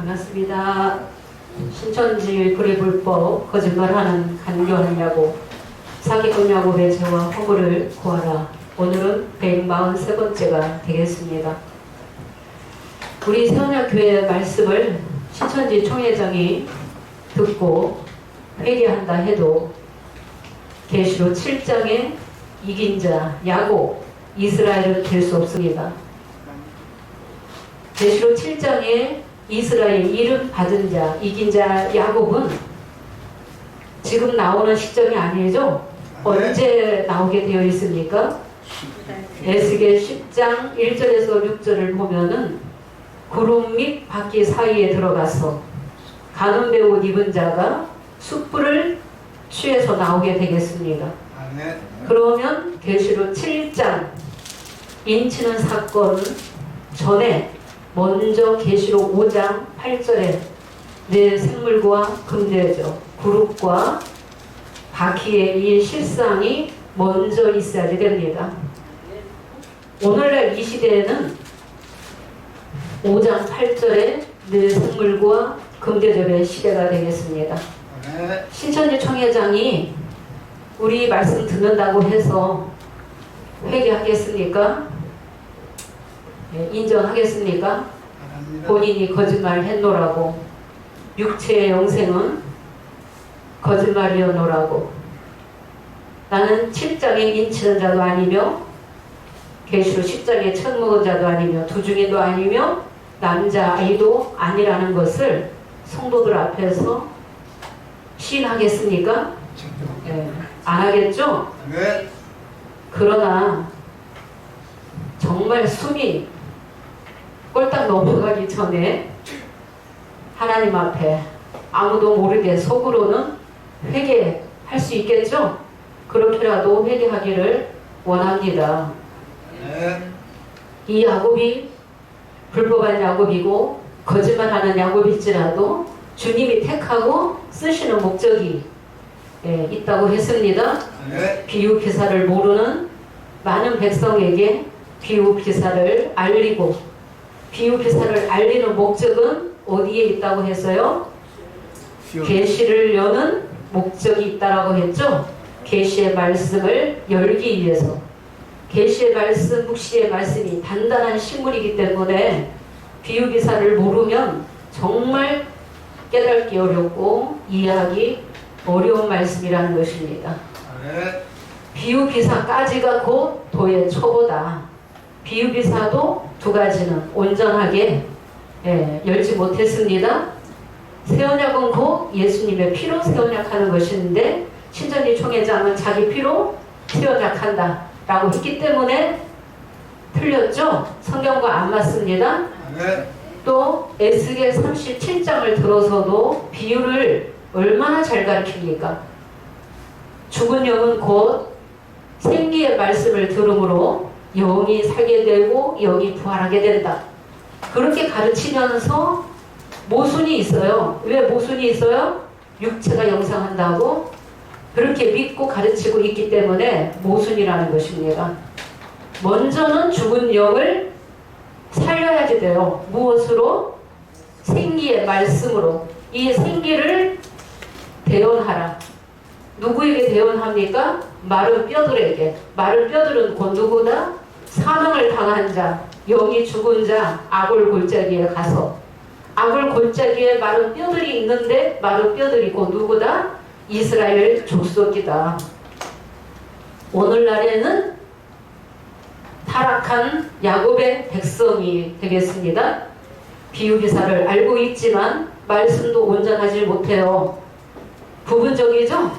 반갑습니다. 신천지 불의불법 거짓말하는 간교하냐고 사기꾼 야곱의 죄와 허물을 구하라. 오늘은 143번째가 되겠습니다. 우리 세원야교회 말씀을 신천지 총회장이 듣고 회개한다 해도 계시록 7장에 이긴 자 야곱 이스라엘은 될 수 없습니다. 계시록 7장에 이스라엘 이름 받은 자 이긴 자 야곱은 지금 나오는 시점이 아니죠? 언제 나오게 되어 있습니까? 에스겔 10장 1절에서 6절을 보면은 구름 및 바퀴 사이에 들어가서 가늠배 옷 입은 자가 숯불을 취해서 나오게 되겠습니다. 그러면 계시록 7장 인치는 사건 전에 먼저 계시록 5장 8절에 내 생물과 금대죠. 구름과 바퀴의 이 실상이 먼저 있어야 됩니다. 오늘날 이 시대에는 5장 8절에 내 생물과 금대접의 시대가 되겠습니다. 신천지 총회장이 우리 말씀 듣는다고 해서 회개하겠습니까? 인정하겠습니까? 본인이 거짓말 했노라고 육체의 영생은 거짓말이었노라고 나는 7장에 인치는 자도 아니며 계시록 10장에 첫 먹은 자도 아니며 두중인도 아니며 남자아이도 아니라는 것을 성도들 앞에서 시인하겠습니까? 안 하겠죠? 네. 그러나 정말 숨이 꼴딱 넘어가기 전에 하나님 앞에 아무도 모르게 속으로는 회개할 수 있겠죠? 그렇게라도 회개하기를 원합니다. 네. 이 야곱이 불법한 야곱이고 거짓말하는 야곱일지라도 주님이 택하고 쓰시는 목적이 있다고 했습니다. 네. 비유 기사를 모르는 많은 백성에게 비유 기사를 알리고 비유 기사를 알리는 목적은 어디에 있다고 했어요? 계시를 여는 목적이 있다라고 했죠. 계시의 말씀을 열기 위해서 계시의 말씀, 묵시의 말씀이 단단한 식물이기 때문에 비유 기사를 모르면 정말 깨닫기 어렵고 이해하기 어려운 말씀이라는 것입니다. 네. 비유 기사까지가 곧 도의 초보다. 비유 기사도 두 가지는 온전하게 열지 못했습니다. 세언약은 곧 예수님의 피로 세언약하는 것인데 신천지 총회장은 자기 피로 세언약한다 라고 했기 때문에 틀렸죠? 성경과 안 맞습니다. 네. 또 에스겔 37장을 들어서도 비유를 얼마나 잘 가르칩니까? 죽은 영은 곧 생기의 말씀을 들음으로 영이 살게 되고 영이 부활하게 된다. 그렇게 가르치면서 모순이 있어요. 왜 모순이 있어요? 육체가 영상한다고 그렇게 믿고 가르치고 있기 때문에 모순이라는 것입니다. 먼저는 죽은 영을 살려야지 돼요. 무엇으로? 생기의 말씀으로. 이 생기를 대언하라. 누구에게 대언합니까? 마른 뼈들에게. 마른 뼈들은 곧 누구다? 사망을 당한 자, 영이 죽은 자, 악을 골짜기에 가서 악을 골짜기에 마른 뼈들이 있는데 마른 뼈들이 곧 누구다? 이스라엘 족속이다. 오늘날에는 타락한 야곱의 백성이 되겠습니다. 비유기사를 알고 있지만 말씀도 온전하지 못해요. 부분적이죠?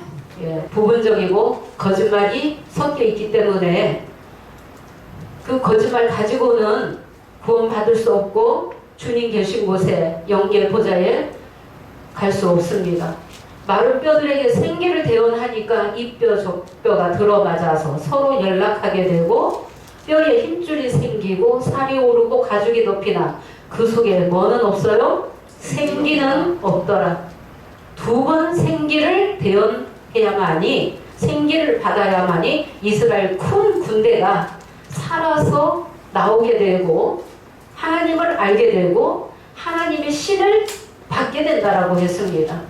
부분적이고 거짓말이 섞여 있기 때문에 그 거짓말 가지고는 구원받을 수 없고 주님 계신 곳에 영계 보좌에 갈 수 없습니다. 마른 뼈들에게 생기를 대언하니까 이 뼈 저 뼈가 들어맞아서 서로 연락하게 되고 뼈에 힘줄이 생기고 살이 오르고 가죽이 덮이나 그 속에 뭐는 없어요? 생기는 없더라. 두 번 생기를 대언해야만이 생기를 받아야만이 이스라엘 큰 군대가 살아서 나오게 되고 하나님을 알게 되고 하나님의 신을 받게 된다라고 했습니다.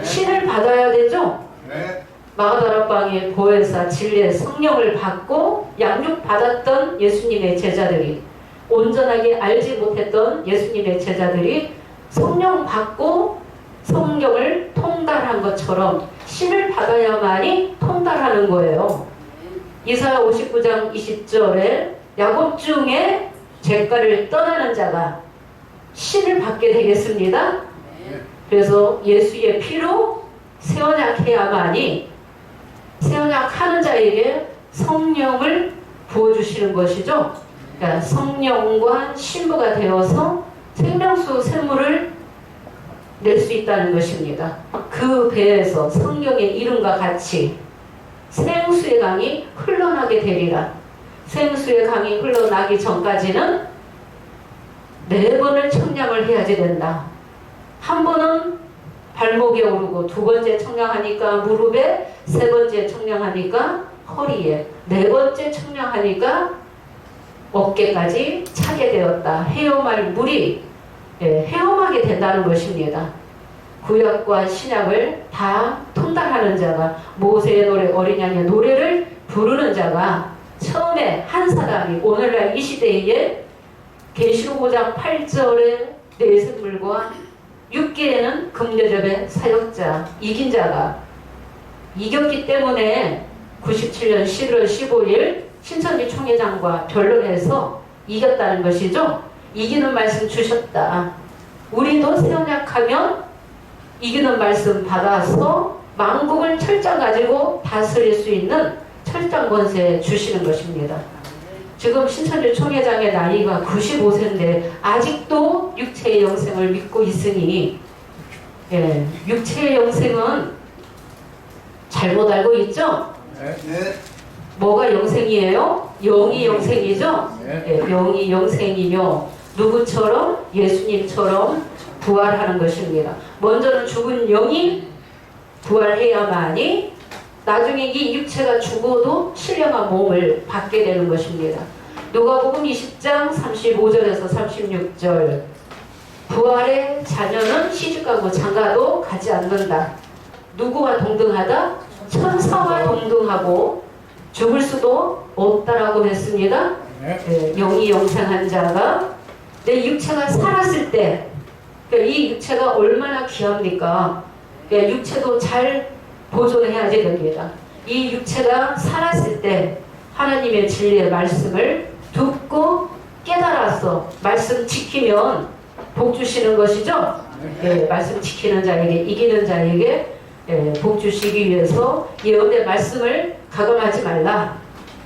신을 받아야 되죠? 네. 마가다락방에 보혜사 진리의 성령을 받고 양육받았던 예수님의 제자들이, 온전하게 알지 못했던 예수님의 제자들이 성령 받고 성령을 통달한 것처럼 신을 받아야만이 통달하는 거예요. 이사야 59장 20절에 야곱 중에 잿가를 떠나는 자가 신을 받게 되겠습니다. 그래서 예수의 피로 새 언약해야만이, 새 언약하는 자에게 성령을 부어주시는 것이죠. 그러니까 성령과 신부가 되어서 생명수 샘물을 낼 수 있다는 것입니다. 그 배에서 성령의 이름과 같이 생수의 강이 흘러나게 되리라. 생수의 강이 흘러나기 전까지는 4번을 청량을 해야지 된다. 한 번은 발목에 오르고, 2번째 청량하니까 무릎에, 3번째 청량하니까 허리에, 4번째 청량하니까 어깨까지 차게 되었다. 헤엄할 물이 헤엄하게 된다는 것입니다. 구약과 신약을 다 통달하는 자가, 모세의 노래, 어린 양의 노래를 부르는 자가 처음에 한 사람이 오늘날 이 시대에 계시록 5장 8절의 내생물과 6기에는 금여접의 사역자, 이긴 자가 이겼기 때문에 97년 11월 15일 신천지 총회장과 변론해서 이겼다는 것이죠. 이기는 말씀 주셨다. 우리도 새 언약하면 이기는 말씀 받아서 만국을 철장 가지고 다스릴 수 있는 철장 권세 주시는 것입니다. 지금 신천지 총회장의 나이가 95세인데 아직도 육체의 영생을 믿고 있으니, 육체의 영생은 잘못 알고 있죠? 네. 뭐가 영생이에요? 영이 영생이죠? 영이 영생이며 누구처럼? 예수님처럼 부활하는 것입니다. 먼저는 죽은 영이 부활해야만이 나중에 이 육체가 죽어도 신령한 몸을 받게 되는 것입니다. 누가복음 20장 35절에서 36절, 부활의 자녀는 시집가고 장가도 가지 않는다. 누구와 동등하다? 천사와 동등하고 죽을 수도 없다라고 했습니다. 영이 영생한 자가 내 육체가 살았을 때, 이 육체가 얼마나 귀합니까? 육체도 잘 보존해야지 됩니다. 이 육체가 살았을 때 하나님의 진리의 말씀을 듣고 깨달아서 말씀 지키면 복 주시는 것이죠. 말씀 지키는 자에게, 이기는 자에게 복 주시기 위해서 예언의 말씀을 가감하지 말라.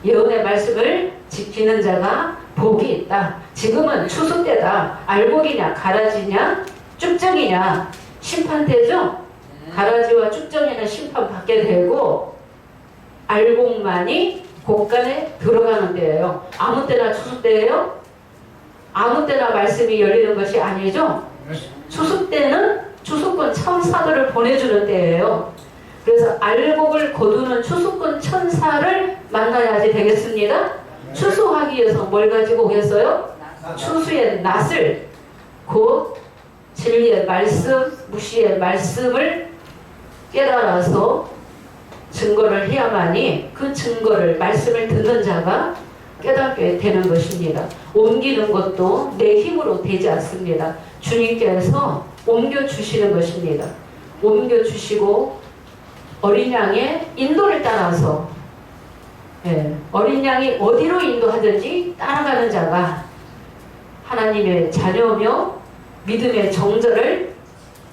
예언의 말씀을 지키는 자가 복이 있다. 지금은 추수 때다. 알곡이냐 가라지냐 쭉정이냐 심판대죠. 가라지와 쭉정이는 심판받게 되고 알곡만이 곡간에 들어가는 데예요. 아무 때나 추수 때예요? 아무 때나 말씀이 열리는 것이 아니죠. 추수 때는 추수꾼 천사들을 보내주는 때예요. 그래서 알곡을 거두는 추수꾼 천사를 만나야지 되겠습니다. 추수하기 위해서 뭘 가지고 오겠어요? 추수의 낫을, 곧 진리의 말씀, 무시의 말씀을 깨달아서 증거를 해야만이 그 증거를, 말씀을 듣는 자가 깨닫게 되는 것입니다. 옮기는 것도 내 힘으로 되지 않습니다. 주님께서 옮겨주시는 것입니다. 옮겨주시고 어린 양의 인도를 따라서, 어린 양이 어디로 인도하든지 따라가는 자가 하나님의 자녀며 믿음의 정절을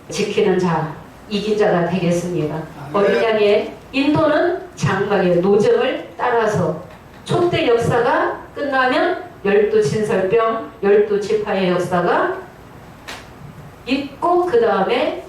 지키는 자, 이긴 자가 되겠습니다. 어린 양의 인도는 장막의 노정을 따라서 촛대 역사가 끝나면 12진설병, 12지파의 역사가 있고, 그 다음에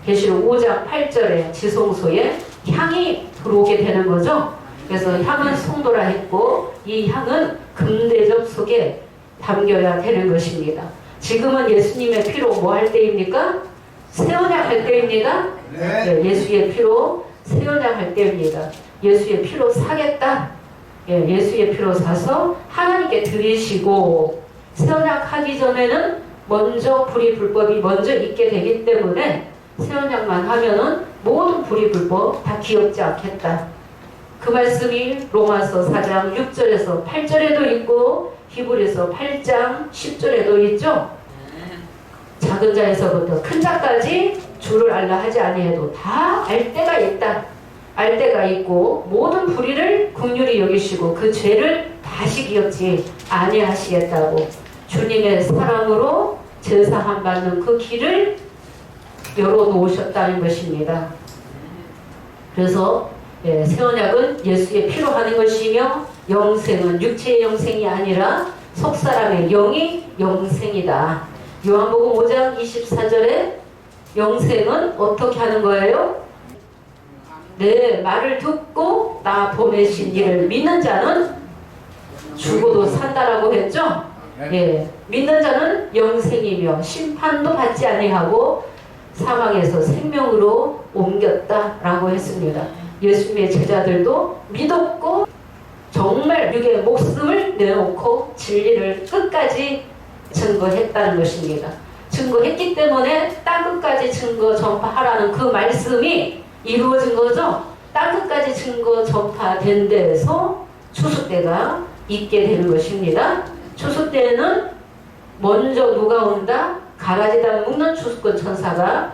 계시록 5장 8절에 지성소에 향이 들어오게 되는 거죠. 그래서 향은 송도라 했고 이 향은 금대접 속에 담겨야 되는 것입니다. 지금은 예수님의 피로 뭐 할 때입니까? 새 언약 할 때입니다. 네, 예수의 피로 새 언약 할 때입니다. 예수의 피로 사겠다. 예수의 피로 사서 하나님께 드리시고, 새 언약 하기 전에는 먼저 불의 불법이 먼저 있게 되기 때문에 새 언약만 하면은 모든 불의 불법 다 기억지 않겠다. 그 말씀이 로마서 4장 6절에서 8절에도 있고 히브리서 8장 10절에도 있죠. 작은 자에서부터 큰 자까지 주를 알라 하지 아니해도 다 알 때가 있다. 알 때가 있고 모든 불의를 긍휼히 여기시고 그 죄를 다시 기억지 아니하시겠다고 주님의 사랑으로 제사함 받는 그 길을 열어놓으셨다는 것입니다. 그래서 새 언약은 예수의 피로 하는 것이며 영생은 육체의 영생이 아니라 속사람의 영이 영생이다. 요한복음 5장 24절에 영생은 어떻게 하는 거예요? 내 말을 듣고 나 보내신 이를 믿는 자는 죽어도 산다라고 했죠? 예, 믿는 자는 영생이며 심판도 받지 아니하고 사망에서 생명으로 옮겼다라고 했습니다. 예수님의 제자들도 믿었고 정말 육의 목숨을 내놓고 진리를 끝까지 증거했다는 것입니다. 증거했기 때문에 땅 끝까지 증거 전파하라는 그 말씀이 이루어진 거죠. 땅 끝까지 증거 전파된 데에서 추수 때가 있게 되는 것입니다. 추수 때는 먼저 누가 온다? 가라지단 묶는 추수꾼 천사가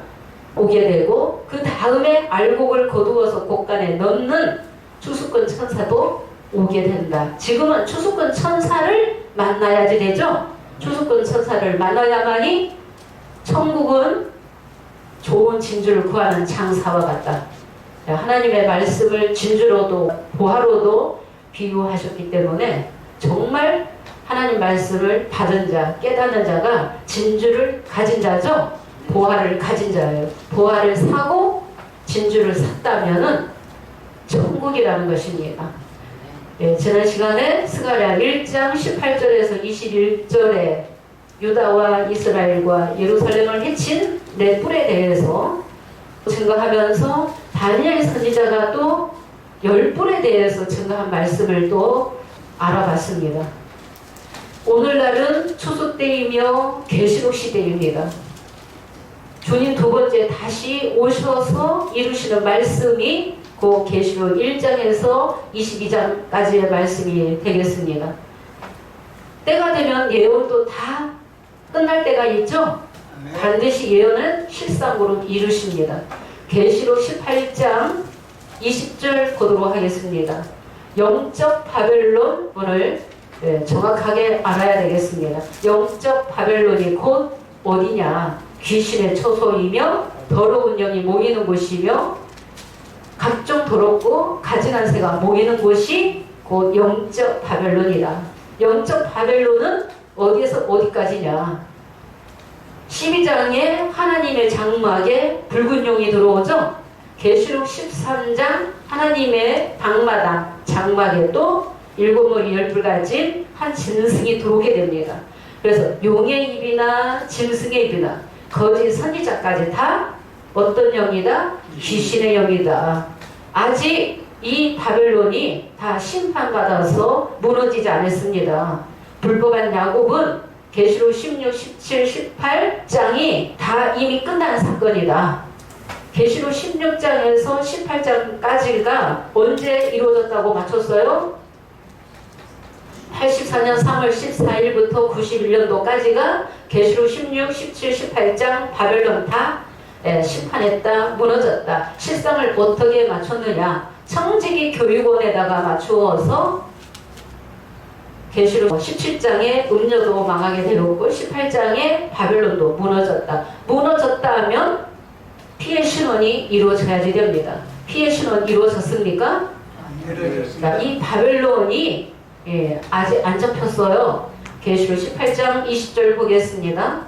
오게 되고 그 다음에 알곡을 거두어서 곡간에 넣는 추수꾼 천사도 오게 된다. 지금은 추수꾼 천사를 만나야지 되죠. 추수꾼 천사를 만나야만이 천국은 좋은 진주를 구하는 장사와 같다. 하나님의 말씀을 진주로도 보화로도 비유하셨기 때문에 정말 하나님 말씀을 받은 자, 깨닫는 자가 진주를 가진 자죠. 보화를 가진 자예요. 보화를 사고 진주를 샀다면은 천국이라는 것입니다. 지난 시간에 스가랴 1장 18절에서 21절에 유다와 이스라엘과 예루살렘을 해친 네 뿔에 대해서 증거하면서 다니엘 선지자가 또 10뿔에 대해서 증거한 말씀을 또 알아봤습니다. 오늘날은 추수 때이며 계시록 시대입니다. 주님 두 번째 다시 오셔서 이루시는 말씀이 그 계시록 1장에서 22장까지의 말씀이 되겠습니다. 때가 되면 예언도 다 끝날 때가 있죠. 반드시 예언은 실상으로 이루십니다. 계시록 18장 20절 보도록 하겠습니다. 영적 바벨론 오늘 정확하게 알아야 되겠습니다. 영적 바벨론이 곧 어디냐? 귀신의 처소이며 더러운 영이 모이는 곳이며 각종 더럽고 가증한 새가 모이는 곳이 곧 영적 바벨론이다. 영적 바벨론은 어디에서 어디까지냐? 12장에 하나님의 장막에 붉은 용이 들어오죠. 계시록 13장 하나님의 방마당 장막에 또 7머리 10뿔 가진 한 짐승이 들어오게 됩니다. 그래서 용의 입이나 짐승의 입이나 거짓 선지자까지 다 어떤 영이다? 귀신의 영이다. 아직 이 바벨론이 다 심판받아서 무너지지 않았습니다. 불법한 야곱은 계시록 16, 17, 18장이 다 이미 끝난 사건이다. 계시록 16장에서 18장까지가 언제 이루어졌다고 맞췄어요? 84년 3월 14일부터 91년도까지가 계시록 16, 17, 18장 바벨론 다 심판했다, 무너졌다. 실상을 어떻게 맞췄느냐? 청지기 교육원에다가 맞추어서 계시록 17장에 음녀도 망하게 되었고 18장에 바벨론도 무너졌다. 무너졌다 하면 피해 신원이 이루어져야지 됩니다. 피해 신원 이루어졌습니까? 이 바벨론이 아직 안 잡혔어요. 계시록 18장 20절 보겠습니다.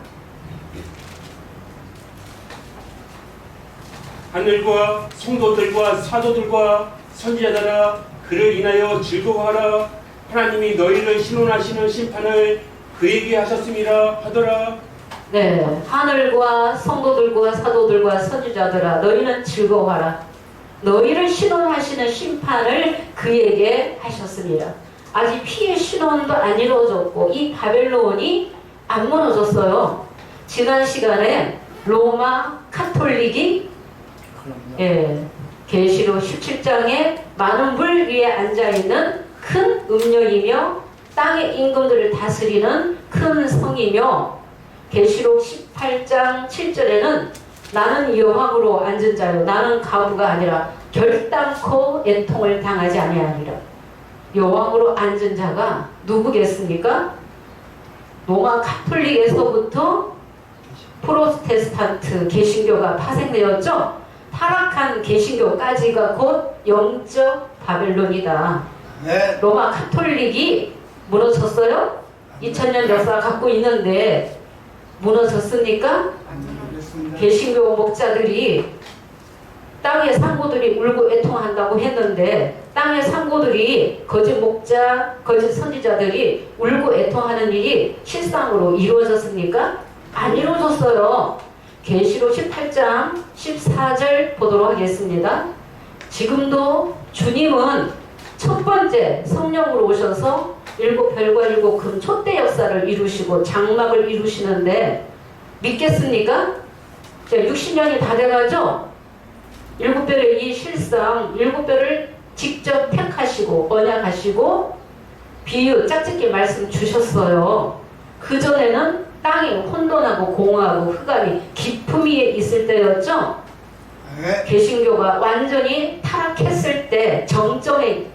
하늘과 성도들과 사도들과 선지자들아 그를 인하여 즐거워하라. 하나님이 너희를 신원하시는 심판을 그에게 하셨음이라 하더라. 네, 하늘과 성도들과 사도들과 선지자들아 너희는 즐거워하라. 너희를 신원하시는 심판을 그에게 하셨습니다. 아직 피해 신원도 안 이루어졌고 이 바벨론이 안 무너졌어요. 지난 시간에 로마 카톨릭이 계시록 17장에 많은 물 위에 앉아있는 큰 음녀이며 땅의 임금들을 다스리는 큰 성이며 계시록 18장 7절에는 나는 여왕으로 앉은 자요 나는 가부가 아니라 결단코 애통을 당하지 아니하리라. 여왕으로 앉은 자가 누구겠습니까? 로마 카톨릭에서부터 프로테스탄트 개신교가 파생되었죠. 타락한 개신교까지가 곧 영적 바벨론이다. 네. 로마 카톨릭이 무너졌어요? 2000년 역사 갖고 있는데 무너졌습니까? 개신교 목자들이 땅의 상고들이 울고 애통한다고 했는데 땅의 상고들이 거짓 목자, 거짓 선지자들이 울고 애통하는 일이 실상으로 이루어졌습니까? 안 이루어졌어요. 계시록 18장 14절 보도록 하겠습니다. 지금도 주님은 첫 번째 성령으로 오셔서 일곱 별과 일곱 금 촛대 역사를 이루시고 장막을 이루시는데 믿겠습니까? 60년이 다 돼가죠? 일곱 별의 이 실상, 일곱 별을 직접 택하시고 언약하시고 비유, 짝짓기 말씀 주셨어요. 그전에는 땅이 혼돈하고 공허하고 흑암이 깊음 위에 있을 때였죠? 네. 개신교가 완전히 타락했을 때, 정점에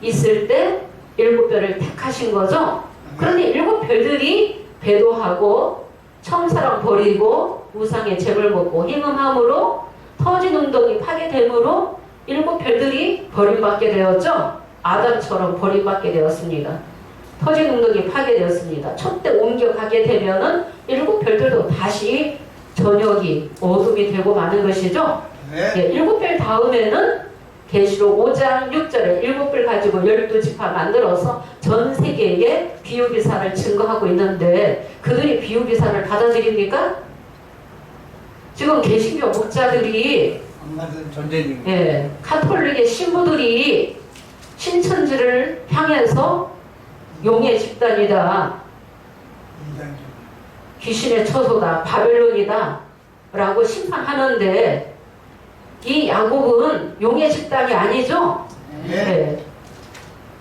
있을 때 일곱 별을 택하신 거죠? 그런데 일곱 별들이 배도하고 청사랑 버리고 우상의 재물 먹고 행음함으로 터진 운동이 파괴됨으로 일곱 별들이 버림받게 되었죠? 아담처럼 버림받게 되었습니다. 터진 운동이 파괴되었습니다. 촛대 옮겨가게 되면은 일곱 별들도 다시 저녁이 어둠이 되고 마는 것이죠? 네. 일곱 별 다음에는 계시록 5장 6절에 일곱 별 가지고 12지파 만들어서 전 세계에 비유기사를 증거하고 있는데 그들이 비유기사를 받아들입니까? 지금 개신교 목자들이 전쟁이. 카톨릭의 신부들이 신천지를 향해서 용의 집단이다, 귀신의 처소다, 바벨론이다 라고 심판하는데 이 야곱은 용의 집단이 아니죠? 네.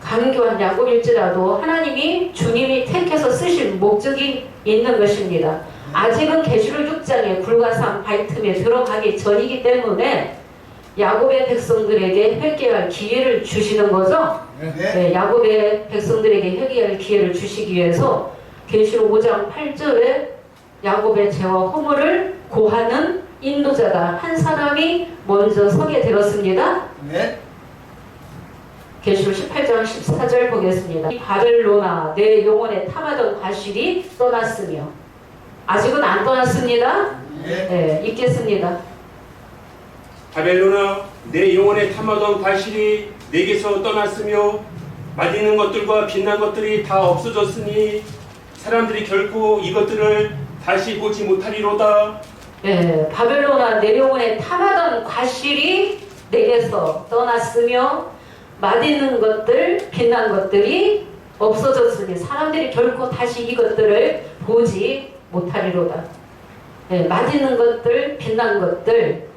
간교한 야곱일지라도 하나님이 주님이 택해서 쓰신 목적이 있는 것입니다. 아직은 계시록 6장에 불가사한 바위틈에 들어가기 전이기 때문에 야곱의 백성들에게 회개할 기회를 주시는 거죠. 야곱의 백성들에게 회개할 기회를 주시기 위해서 계시록 5장 8절에 야곱의 죄와 허물을 고하는 인도자가 한 사람이 먼저 서게 되었습니다. 네. 계시록 18장 14절 보겠습니다. 바벨로나 내 영혼에 탐하던 과실이 떠났으며 아직은 안 떠났습니다. 네. 읽겠습니다. 바벨로나 내 영혼에 탐하던 과실이 내게서 떠났으며 맛있는 것들과 빛난 것들이 다 없어졌으니 사람들이 결코 이것들을 다시 보지 못하리로다. 바벨로나 내 영혼에 탐하던 과실이 내게서 떠났으며 맛있는 것들, 빛난 것들이 없어졌으니 사람들이 결코 다시 이것들을 보지 못하리로다. 맛있는 것들, 빛난 것들,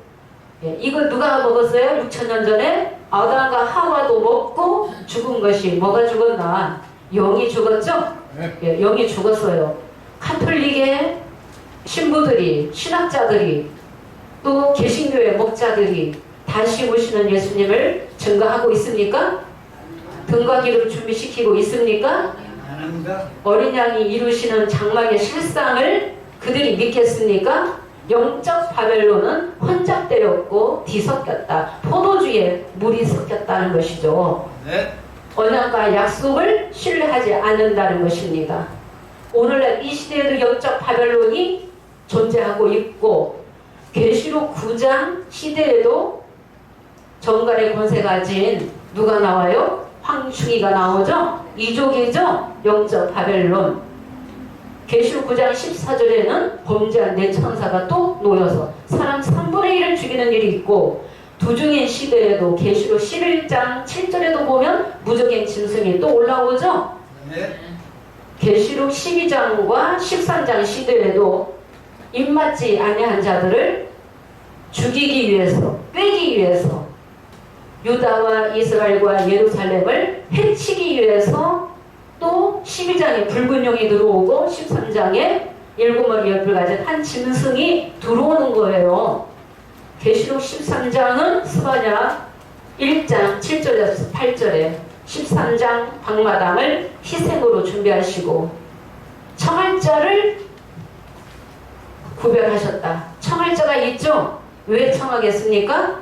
이거 누가 먹었어요? 6천년 전에 아담과 하와도 먹고 죽은 것이 뭐가 죽었나? 영이 죽었죠? 영이 죽었어요. 카톨릭의 신부들이, 신학자들이, 또 개신교의 목자들이 다시 오시는 예수님을 증거하고 있습니까? 등과기를 준비시키고 있습니까? 어린 양이 이루시는 장막의 실상을 그들이 믿겠습니까? 영적 바벨론은 혼잡되었고 뒤섞였다. 포도주에 물이 섞였다는 것이죠. 네. 언약과 약속을 신뢰하지 않는다는 것입니다. 오늘날 이 시대에도 영적 바벨론이 존재하고 있고 계시록 9장 시대에도 정갈의 권세 가진 누가 나와요? 황충이가 나오죠? 이족이죠? 영적 바벨론. 계시록 9장 14절에는 범죄한 네 천사가 또 놓여서 사람 3분의 1을 죽이는 일이 있고 두중인 시대에도 계시록 11장 7절에도 보면 무적인 짐승이 또 올라오죠? 네. 계시록 12장과 13장 시대에도 입맞지 아니한 자들을 죽이기 위해서, 빼기 위해서, 유다와 이스라엘과 예루살렘을 해치기 위해서 또 12장에 붉은 용이 들어오고 13장에 일곱 머리 옆을 가진 한 짐승이 들어오는 거예요. 계시록 13장은 스바냐 1장 7절에서 8절에 13장 방마당을 희생으로 준비하시고 청할자를 구별하셨다. 청할자가 있죠? 왜 청하겠습니까?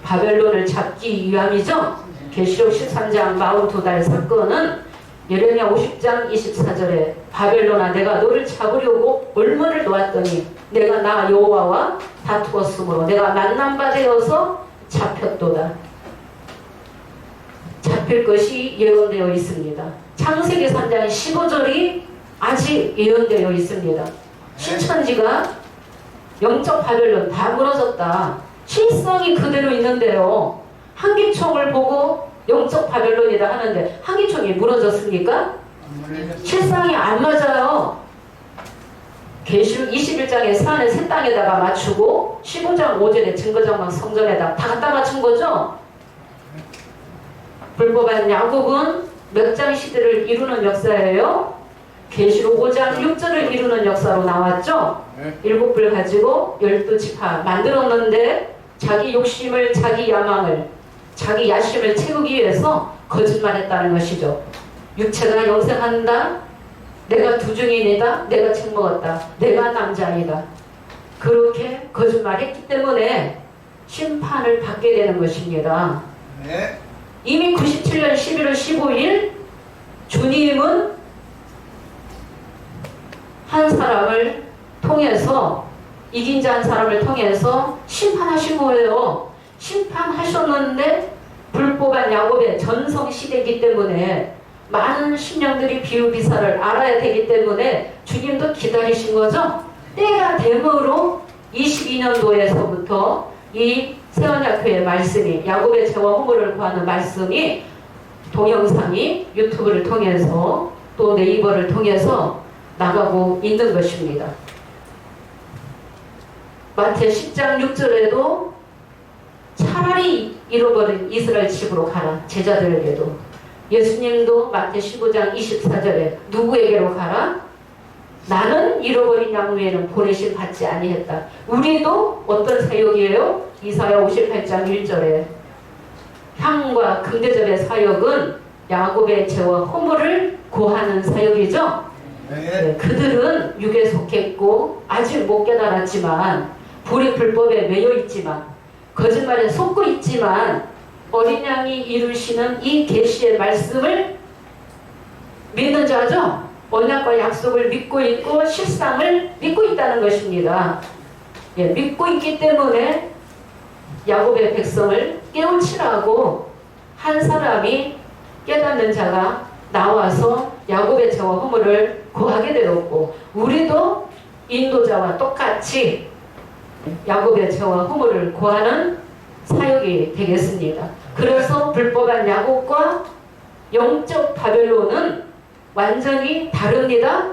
바벨론을 잡기 위함이죠. 계시록 13장 42달 사건은 예레미야 50장 24절에 바벨론아 내가 너를 잡으려고 얼마를 놓았더니 내가 나 여호와와 다투었으므로 내가 만난바 되어서 잡혔도다. 잡힐 것이 예언되어 있습니다. 창세기 3장 15절이 아직 예언되어 있습니다. 신천지가 영적 바벨론 다 무너졌다. 실상이 그대로 있는데요. 한기총을 보고 영적 바벨론이다 하는데 한기총이 무너졌습니까? 실상이 안 맞아요. 계시록 21장에 산을 새 땅에다가 맞추고 15장 5절에 증거장막 성전에다 다 갖다 맞춘 거죠. 불법한 야곱은 몇 장 시대를 이루는 역사예요? 계시록 5장 6절을 이루는 역사로 나왔죠. 일곱 불 가지고 12지파 만들었는데 자기 욕심을, 자기 야망을, 자기 야심을 채우기 위해서 거짓말했다는 것이죠. 육체가 영생한다. 내가 두중인이다. 내가 책 먹었다. 내가 남자이다. 그렇게 거짓말했기 때문에 심판을 받게 되는 것입니다. 이미 97년 11월 15일 주님은 한 사람을 통해서 이긴 자 한 사람을 통해서 심판하신 거예요. 심판하셨는데 불법한 야곱의 전성시대이기 때문에 많은 심령들이 비유비사를 알아야 되기 때문에 주님도 기다리신 거죠. 때가 되므로 22년도에서부터 이 세언약교의 말씀이 야곱의 죄와 허물을 구하는 말씀이 동영상이 유튜브를 통해서 또 네이버를 통해서 나가고 있는 것입니다. 마태 10장 6절에도 차라리 잃어버린 이스라엘 집으로 가라. 제자들에게도. 예수님도 마태 15장 24절에 누구에게로 가라? 나는 잃어버린 양 외에는 보내심 받지 아니했다. 우리도 어떤 사역이에요? 이사야 58장 1절에 향과 금대접의 사역은 야곱의 죄와 허물을 고하는 사역이죠. 네, 그들은 육에 속했고 아직 못 깨달았지만 불이 불법에 매여 있지만 거짓말에 속고 있지만 어린 양이 이루시는 이 계시의 말씀을 믿는 자죠. 언약과 약속을 믿고 있고 실상을 믿고 있다는 것입니다. 예, 믿고 있기 때문에 야곱의 백성을 깨우치라고 한 사람이 깨닫는 자가 나와서 야곱의 죄와 허물을 고하게 되었고 우리도 인도자와 똑같이 야곱의 죄와 허물을 고하는 사역이 되겠습니다. 그래서 불법한 야곱과 영적 바벨론은 완전히 다릅니다.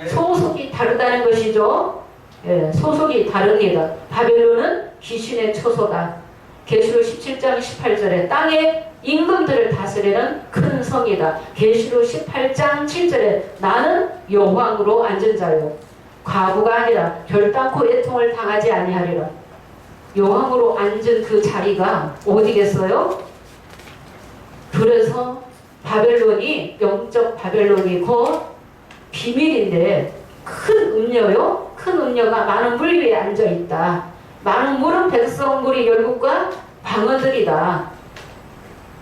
소속이 다르다는 것이죠. 예, 소속이 다릅니다. 바벨론은 귀신의 처소다. 계시록 17장 18절에 땅의 임금들을 다스리는 큰 성이다. 계시록 18장 7절에 나는 여왕으로 앉은 자요 과부가 아니라 결단코 애통을 당하지 아니하리라. 여왕으로 앉은 그 자리가 어디겠어요? 그래서 바벨론이 영적 바벨론이 곧 비밀인데 큰 음녀요. 큰 음녀가 많은 물 위에 앉아있다. 많은 물은 백성물이 열국과 방어들이다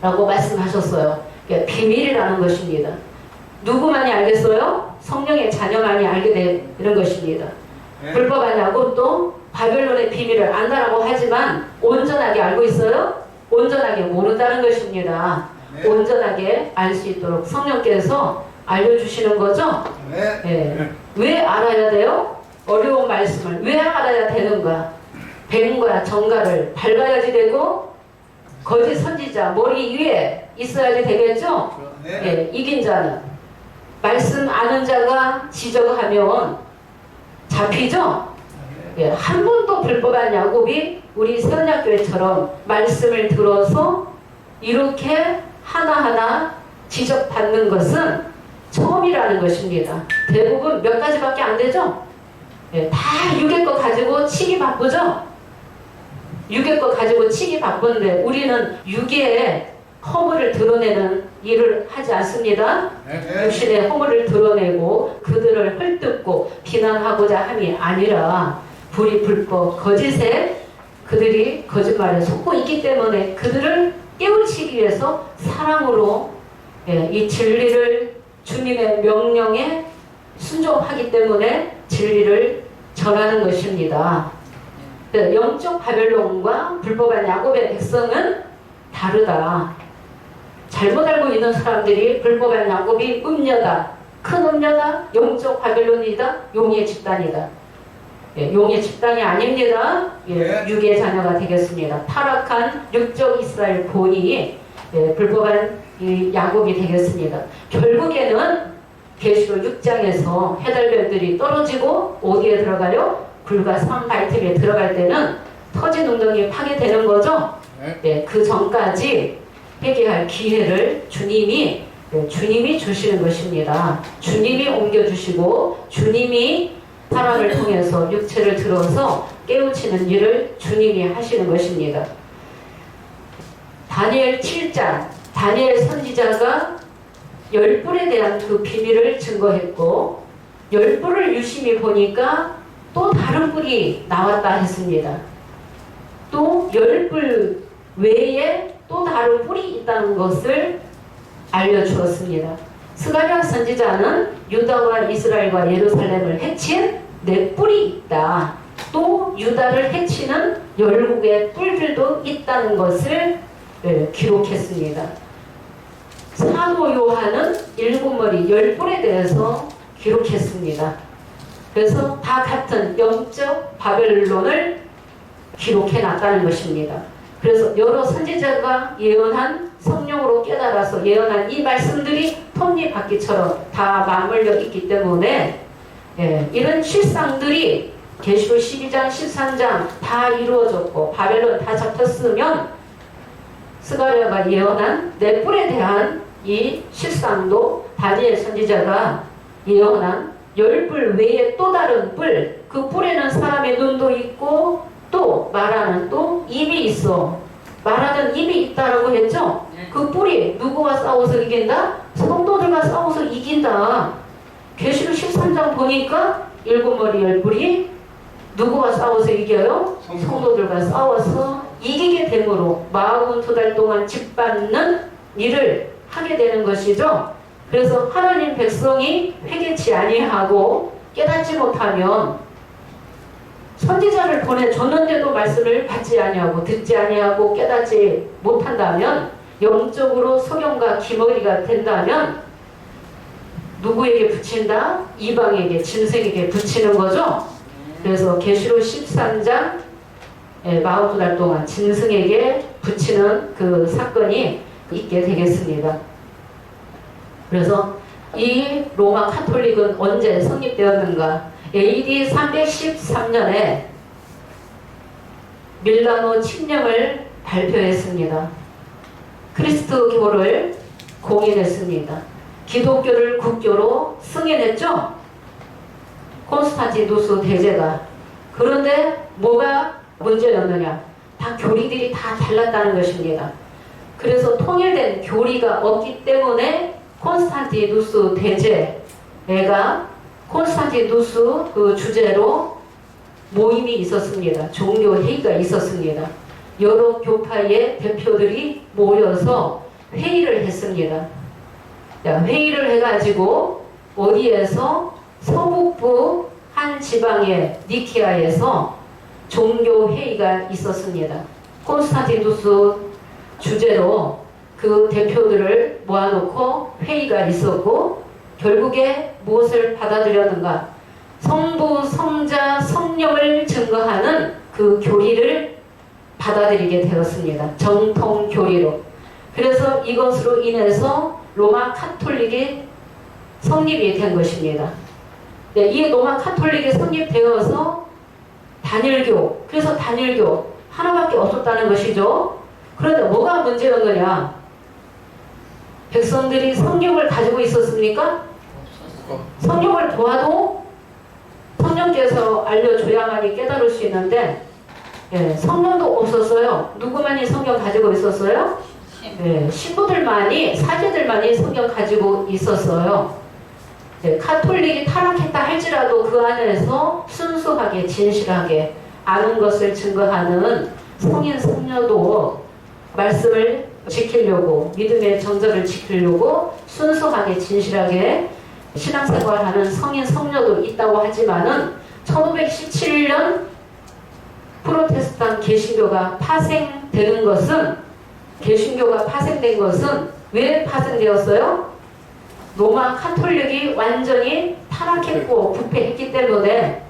라고 말씀하셨어요. 그러니까 비밀이라는 것입니다. 누구만이 알겠어요? 성령의 자녀만이 알게 되는 것입니다. 불법한 야곱도 바벨론의 비밀을 안다라고 하지만 온전하게 알고 있어요? 온전하게 모른다는 것입니다. 온전하게 알 수 있도록 성령께서 알려주시는 거죠? 네. 왜 알아야 돼요? 어려운 말씀을 왜 알아야 되는가? 뱀과 정갈을 밟아야지 되고 거짓 선지자 머리 위에 있어야지 되겠죠? 네. 이긴 자는 말씀 아는 자가 지적하면 잡히죠? 예, 한 번도 불법한 야곱이 우리 세언약교회처럼 말씀을 들어서 이렇게 하나하나 지적받는 것은 처음이라는 것입니다. 대부분 몇 가지밖에 안 되죠? 예, 다 육의 거 가지고 치기 바쁘죠? 육의 거 가지고 치기 바쁜데 우리는 육의 허물을 드러내는 일을 하지 않습니다. 육신의 허물을 드러내고 그들을 헐뜯고 비난하고자 함이 아니라 불의 불법 거짓에 그들이 거짓말에 속고 있기 때문에 그들을 깨우치기 위해서 사랑으로 이 진리를 주님의 명령에 순종하기 때문에 진리를 전하는 것입니다. 영적 바벨론과 불법한 야곱의 백성은 다르다. 잘못 알고 있는 사람들이 불법한 야곱이 음녀다, 큰 음녀다, 영적 바벨론이다, 용의 집단이다. 예, 용의 집단이 아닙니다. 예, 육의 자녀가 되겠습니다. 타락한 육적 이스라엘 본이 불법한 이 야곱이 되겠습니다. 결국에는 계시록 6장에서 해달별들이 떨어지고 어디에 들어가요? 불과 산발틈에 들어갈 때는 터진 웅덩이에 파괴되는 거죠. 네, 그 전까지 회개할 기회를 주님이 주시는 것입니다. 주님이 옮겨주시고 주님이 사람을 통해서 육체를 들어서 깨우치는 일을 주님이 하시는 것입니다. 다니엘 7장 다니엘 선지자가 열불에 대한 그 비밀을 증거했고 열불을 유심히 보니까 또 다른 뿔이 나왔다 했습니다. 또 열불 외에 또 다른 뿔이 있다는 것을 알려주었습니다. 스가랴 선지자는 유다와 이스라엘과 예루살렘을 해친 네 뿔이 있다. 또 유다를 해치는 열국의 뿔들도 있다는 것을 기록했습니다. 사도 요한은 일곱 머리 열 뿔에 대해서 기록했습니다. 그래서 다 같은 영적 바벨론을 기록해 놨다는 것입니다. 그래서 여러 선지자가 예언한 성령으로 깨달아서 예언한 이 말씀들이 톱니바퀴처럼 다 맞물려 있기 때문에 이런 실상들이 계시록 12장 13장 다 이루어졌고 바벨론 다 잡혔으면 스가랴가 예언한 네 뿔에 대한 이 실상도 다니엘 선지자가 예언한 열 뿔 외에 또 다른 뿔, 그 뿔에는 사람의 눈도 있고 또 말하는 또 입이 있어. 말하는 입이 있다라고 했죠? 그 뿔이 누구와 싸워서 이긴다? 성도들과 싸워서 이긴다. 계시록 13장 보니까 일곱 머리 열 뿔이 누구와 싸워서 이겨요? 성도들과 싸워서 이기게 되므로 42달 동안 짓밟는 일을 하게 되는 것이죠. 그래서 하나님 백성이 회개치 아니하고 깨닫지 못하면 선지자를 보내줬는데도 말씀을 받지 아니하고 듣지 아니하고 깨닫지 못한다면 영적으로 소경과 기머리가 된다면 누구에게 붙인다? 이방에게 짐승에게 붙이는 거죠. 그래서 계시록 13장 42달 동안 짐승에게 붙이는 그 사건이 있게 되겠습니다. 그래서 이 로마 카톨릭은 언제 성립되었는가? AD 313년에 밀라노 칙령을 발표했습니다. 그리스도교를 공인했습니다. 기독교를 국교로 승인했죠? 콘스탄티누스 대제가. 그런데 뭐가 문제였느냐? 다 교리들이 다 달랐다는 것입니다. 그래서 통일된 교리가 없기 때문에 콘스탄티누스 대제가 콘스탄티누스 그 주제로 모임이 있었습니다. 종교 회의가 있었습니다. 여러 교파의 대표들이 모여서 회의를 했습니다. 회의를 해가지고 어디에서 서북부 한 지방의 니케아에서 종교 회의가 있었습니다. 콘스탄티누스 주제로 그 대표들을 모아놓고 회의가 있었고 결국에 무엇을 받아들였는가? 성부, 성자, 성령을 증거하는 그 교리를 받아들이게 되었습니다. 정통 교리로. 그래서 이것으로 인해서 로마 카톨릭이 성립이 된 것입니다. 네, 이 로마 카톨릭이 성립되어서 단일교, 그래서 단일교 하나밖에 없었다는 것이죠. 그런데 뭐가 문제였느냐? 백성들이 성령을 가지고 있었습니까? 성령을 보아도 성령께서 알려줘야만이 깨달을 수 있는데 성령도 없었어요. 누구만이 성경 가지고 있었어요? 신부들만이, 사제들만이 성경 가지고 있었어요. 카톨릭이 타락했다 할지라도 그 안에서 순수하게 진실하게 아는 것을 증거하는 성인 성녀도 말씀을 지키려고, 믿음의 정절을 지키려고 순수하게 진실하게 신앙생활하는 성인 성녀도 있다고 하지만은 1517년 프로테스탄 개신교가 파생되는 것은, 개신교가 파생된 것은 왜 파생되었어요? 로마 카톨릭이 완전히 타락했고 부패했기 때문에,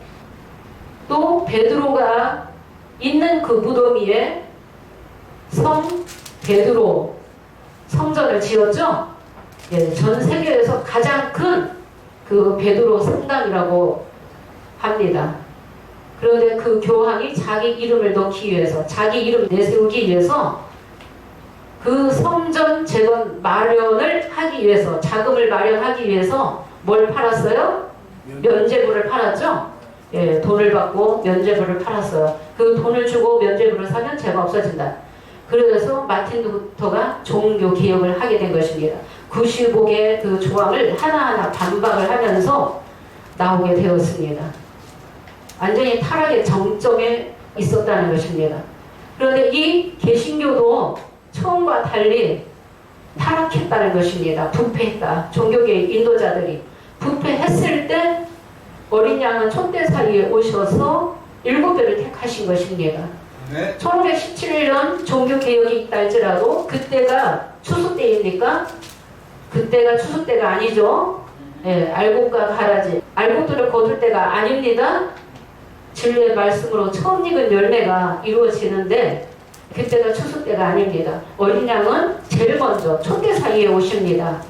또 베드로가 있는 그 무덤 위에 성 베드로 성전을 지었죠. 전 세계에서 가장 큰 그 베드로 성당이라고 합니다. 그런데 그 교황이 자기 이름을 넣기 위해서, 자기 이름 내세우기 위해서 그 성전 재건 마련을 하기 위해서, 자금을 마련하기 위해서 뭘 팔았어요? 면죄부를 팔았죠. 돈을 받고 면죄부를 팔았어요. 그 돈을 주고 면죄부를 사면 죄가 없어진다. 그래서 마틴 루터가 종교 개혁을 하게 된 것입니다. 95개의 그 조항을 하나하나 반박을 하면서 나오게 되었습니다. 완전히 타락의 정점에 있었다는 것입니다. 그런데 이 개신교도 처음과 달리 타락했다는 것입니다. 부패했다. 종교계의 인도자들이 부패했을 때 어린 양은 촛대 사이에 오셔서 7배를 택하신 것입니다. 1517년 종교개혁이 있다 할지라도 그때가 추수 때입니까? 그때가 추수 때가 아니죠. 알곡과 가라지, 알곡들을 거둘 때가 아닙니다. 진리의 말씀으로 처음 익은 열매가 이루어지는데 그때가 추수 때가 아닙니다. 어린 양은 제일 먼저 촛대 사이에 오십니다.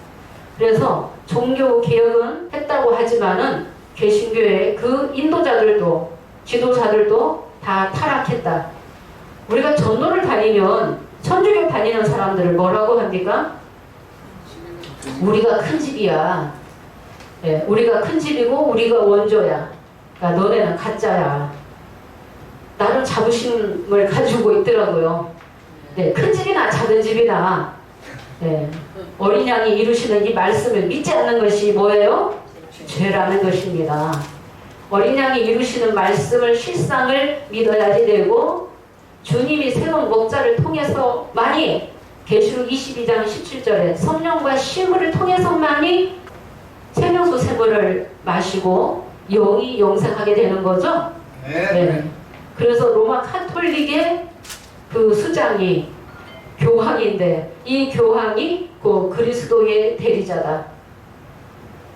그래서 종교개혁은 했다고 하지만은 개신교의 그 인도자들도, 지도자들도 다 타락했다. 우리가 전도를 다니면, 천주교 다니는 사람들을 뭐라고 합니까? 우리가 큰 집이야. 우리가 큰 집이고 우리가 원조야. 그러니까 너네는 가짜야. 나름 자부심을 가지고 있더라고요. 큰 집이나 작은 집이나 어린 양이 이루시는 이 말씀을 믿지 않는 것이 뭐예요? 죄라는 것입니다. 어린 양이 이루시는 말씀을, 실상을 믿어야지 되고, 주님이 세운 목자를 통해서만이, 계시록 22장 17절에 성령과 심을을 통해서만이 생명수 샘물을 마시고 영이 영생하게 되는 거죠. 그래서 로마 카톨릭의 그 수장이 교황인데, 이 교황이 그 그리스도의 대리자다.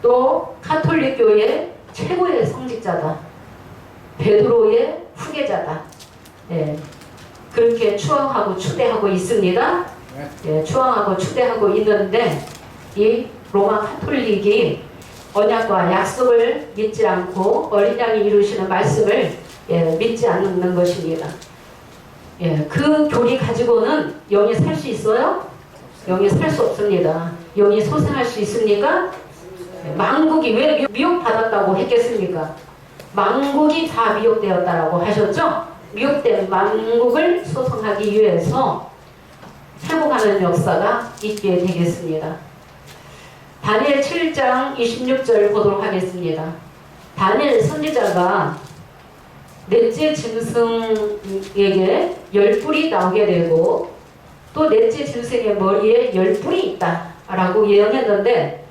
또 카톨릭교의 최고의 성직자다. 베드로의 후계자다. 그렇게 추앙하고 추대하고 있습니다. 추앙하고 추대하고 있는데, 이 로마 카톨릭이 언약과 약속을 믿지 않고 어린 양이 이루시는 말씀을 믿지 않는 것입니다. 그 교리 가지고는 영이 살 수 있어요? 영이 살 수 없습니다. 영이 소생할 수 있습니까? 만국이 왜 미혹받았다고 했겠습니까? 만국이 다 미혹되었다라고 하셨죠? 미혹된 만국을 소송하기 위해서 회복하는 역사가 있게 되겠습니다. 다니엘 7장 26절 보도록 하겠습니다. 다니엘 선지자가 넷째 짐승에게 10뿔이 나오게 되고, 또 넷째 짐승의 머리에 10뿔이 있다 라고 예언했는데,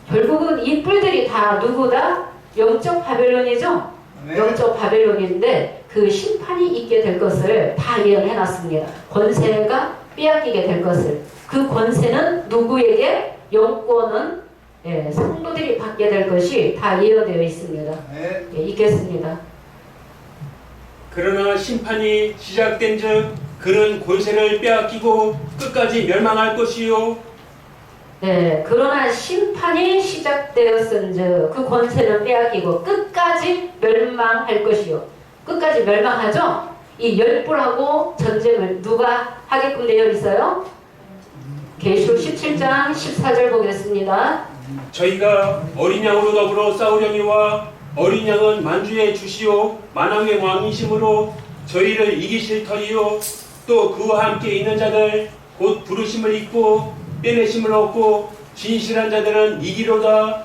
결국은 이 뿔들이 다 누구다? 영적 바벨론이죠? 영적 바벨론인데 그 심판이 있게 될 것을 다 예언해놨습니다. 권세가 빼앗기게 될 것을. 그 권세는 누구에게? 영권은 성도들이 받게 될 것이 다 예언되어 있습니다. 읽겠습니다. 그러나 심판이 시작된즉 그는 권세를 빼앗기고 끝까지 멸망할 것이요 네, 그러나 심판이 시작되었은즉 그 권세는 빼앗기고 끝까지 멸망할 것이요. 끝까지 멸망하죠? 이 열불하고 전쟁을 누가 하게끔 되어 있어요? 계시록 17장 14절 보겠습니다. 저희가 어린 양으로 더불어 싸우려니와 어린 양은 만주의 주시오 만왕의 왕이심으로 저희를 이기실 터이요 또 그와 함께 있는 자들 곧 부르심을 입고 빼내심을 얻고 진실한 자들은 이기로다.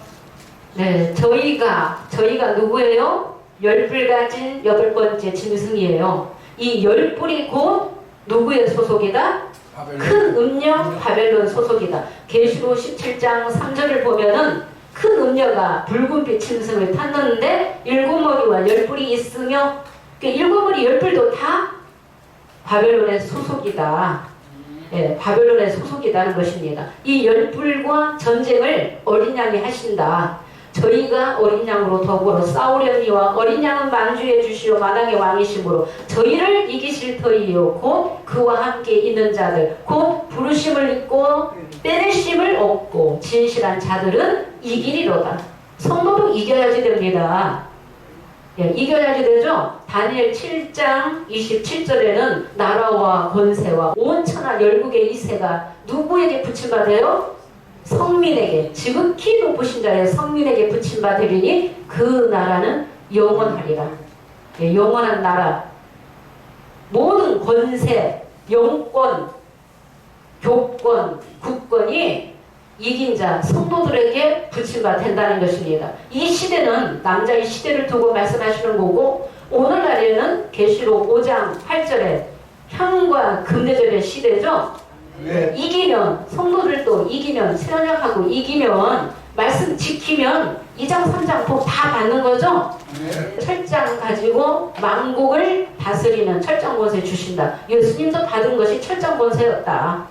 네, 저희가 누구예요? 열불 가진 8번째 짐승이에요. 이 열불이 곧 누구의 소속이다? 큰 음녀 바벨론 소속이다. 계시록 17장 3절을 보면은 큰 음녀가 붉은빛 짐승을 탔는데 7머리와 열뿔이 있으며 그 7머리 열뿔도 다 바벨론의 소속이다. 예, 바벨론의 소속이라는 것입니다. 이 열뿔과 전쟁을 어린 양이 하신다. 저희가 어린 양으로 더불어 싸우려니와 어린 양은 만주의 주시오 만왕의 왕이심으로 저희를 이기실 터이요 곧 그와 함께 있는 자들 곧 부르심을 입고 빼내심을 얻고 진실한 자들은 이기리로다. 성도도 이겨야지 됩니다. 예, 이겨야지 되죠. 다니엘 7장 27절에는 나라와 권세와 온 천하 열국의 이세가 누구에게 붙임받아요? 성민에게, 지극히 높으신 자의 성민에게 붙임받으리니 그 나라는 영원하리라. 예, 영원한 나라. 모든 권세, 영권, 교권, 국권이 이긴 자, 성도들에게 붙임받는다는 것입니다. 이 시대는 남자의 시대를 두고 말씀하시는 거고 오늘날에는 계시록 5장 8절에 향과 금대절의 시대죠. 네. 이기면 성도들도 이기면 세력하고 이기면 말씀 지키면 2장 3장 복 다 받는 거죠. 네. 철장 가지고 만국을 다스리는 철장 권세 주신다. 예수님도 받은 것이 철장 권세였다.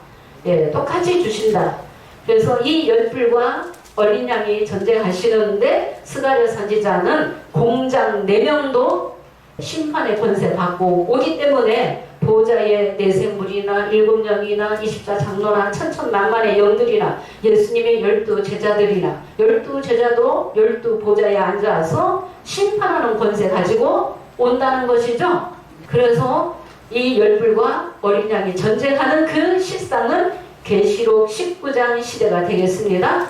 예, 똑같이 주신다. 그래서 이 열불과 어린 양이 전쟁하시는데 스가랴 선지자는 공장 4명도 심판의 권세 받고 오기 때문에 보호자의 내생물이나 7영이나 24장로나 천천만만의 영들이나 예수님의 12제자들이나 12제자도 12보좌에 앉아서 심판하는 권세 가지고 온다는 것이죠. 그래서 이 열불과 어린 양이 전쟁하는 그 실상은 계시록 19장 시대가 되겠습니다.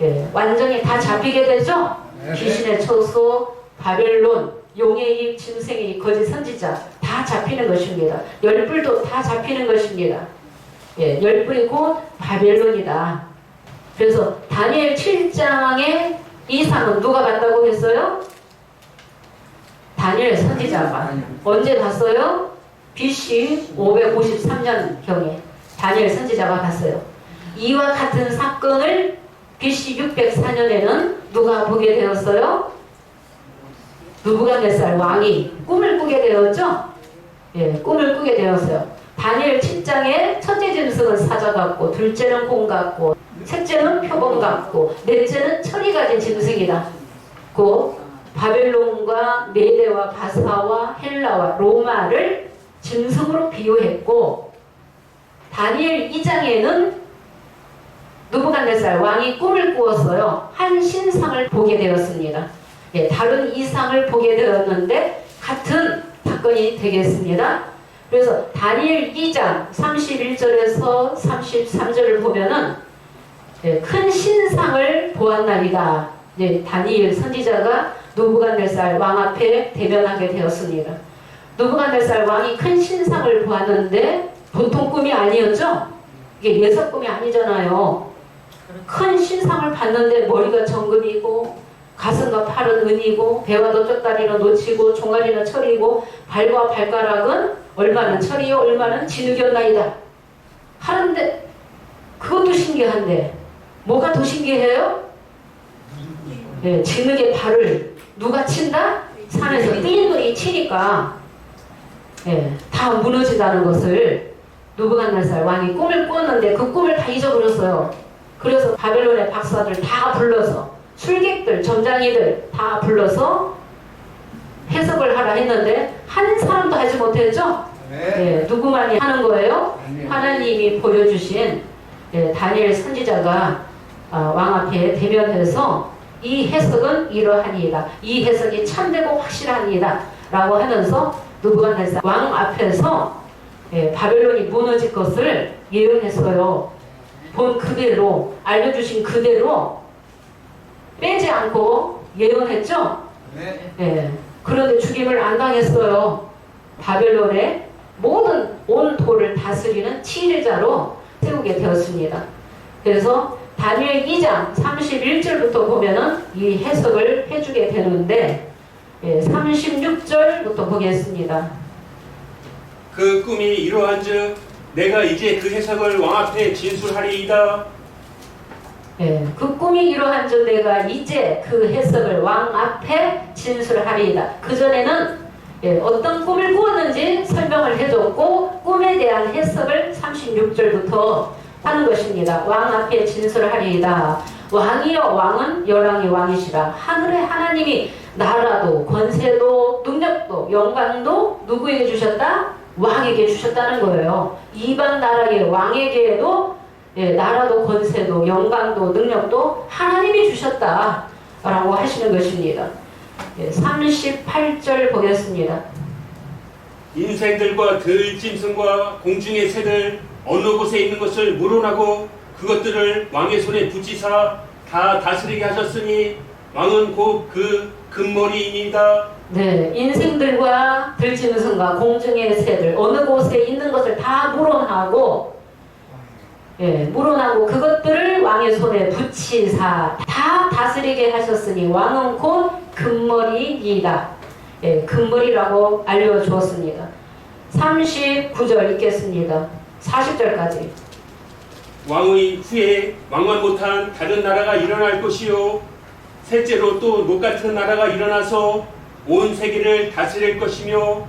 예, 완전히 다 잡히게 되죠. 귀신의 처소, 바벨론, 용의 입, 짐승의 입, 거짓 선지자 다 잡히는 것입니다. 열불도 다 잡히는 것입니다. 예, 열불이 곧 바벨론이다. 그래서 다니엘 7장의 이상은 누가 봤다고 했어요? 다니엘 선지자가. 언제 봤어요? BC 553년경에 다니엘 선지자가 봤어요. 이와 같은 사건을 BC 604년에는 누가 보게 되었어요? 느부갓네살 왕이 꿈을 꾸게 되었죠? 예, 꿈을 꾸게 되었어요. 다니엘 7장에 첫째 짐승은 사자 같고, 둘째는 공 같고, 셋째는 표범 같고, 넷째는 철이 가진 짐승이다. 그 바벨론과 메대와 바사와 헬라와 로마를 짐승으로 비유했고, 다니엘 2장에는 느부갓네살 왕이 꿈을 꾸었어요. 한 신상을 보게 되었습니다. 예, 다른 이상을 보게 되었는데 같은 사건이 되겠습니다. 그래서 다니엘 2장 31절에서 33절을 보면은 예, 큰 신상을 보았나이다. 예, 다니엘 선지자가 느부갓네살 왕 앞에 대면하게 되었습니다. 느부갓네살 왕이 큰 신상을 보았는데 보통 꿈이 아니었죠? 이게 예사 꿈이 아니잖아요. 큰 신상을 봤는데 머리가 정금이고 가슴과 팔은 은이고 배와 너쪽다리는 노치고 종아리는 철이고 발과 발가락은 얼마는 철이요 얼마는 진흙이었나이다 하는데 그것도 신기한데 뭐가 더 신기해요? 네, 진흙의 발을 누가 친다? 산에서 띠인돌이 치니까 네, 다 무너진다는 것을 느부갓네살 왕이 꿈을 꾸었는데 그 꿈을 다 잊어버렸어요. 그래서 바벨론의 박사들 다 불러서 술객들, 점장이들 다 불러서 해석을 하라 했는데 한 사람도 하지 못했죠? 네, 누구만이 하는 거예요? 하나님이 보여주신 다니엘 선지자가 왕 앞에 대면해서 이 해석은 이러하니이다. 이 해석이 참되고 확실하니이다. 라고 하면서 느부갓네살 왕 앞에서 바벨론이 무너질 것을 예언했어요. 본 그대로 알려주신 그대로 빼지 않고 예언했죠. 그런데 죽임을 안 당했어요. 바벨론의 모든 온 도를 다스리는 치리자로 세우게 되었습니다. 그래서 다니엘 2장 31절부터 보면은 이 해석을 해주게 되는데 36절부터 보겠습니다. 그 꿈이 이러한즉 내가 이제 그 해석을 왕 앞에 진술하리이다. 그 꿈이 이러한즉 내가 이제 그 해석을 왕 앞에 진술하리이다. 그전에는 어떤 꿈을 꾸었는지 설명을 해줬고 꿈에 대한 해석을 36절부터 하는 것입니다. 왕 앞에 진술하리이다. 왕이여 왕은 열왕의 왕이시라. 하늘의 하나님이 나라도 권세도 능력도 영광도 누구에게 주셨다? 왕에게 주셨다는 거예요. 이방 나라의 왕에게도 나라도 권세도 영광도 능력도 하나님이 주셨다 라고 하시는 것입니다. 38절 보겠습니다. 인생들과 들짐승과 공중의 새들 어느 곳에 있는 것을 물어나고 그것들을 왕의 손에 붙이사 다 다스리게 하셨으니 왕은 곧 그 금머리이니이다. 인생들과 들짐승과 공중의 새들 어느 곳에 있는 것을 다 물어나고 물어나고 그것들을 왕의 손에 붙이사 다 다스리게 하셨으니 왕은 곧 금머리이다. 금머리라고 알려주었습니다. 39절 읽겠습니다. 40절까지. 왕의 후에 왕만 못한 다른 나라가 일어날 것이요 셋째로 또 녹 같은 나라가 일어나서 온 세계를 다스릴 것이며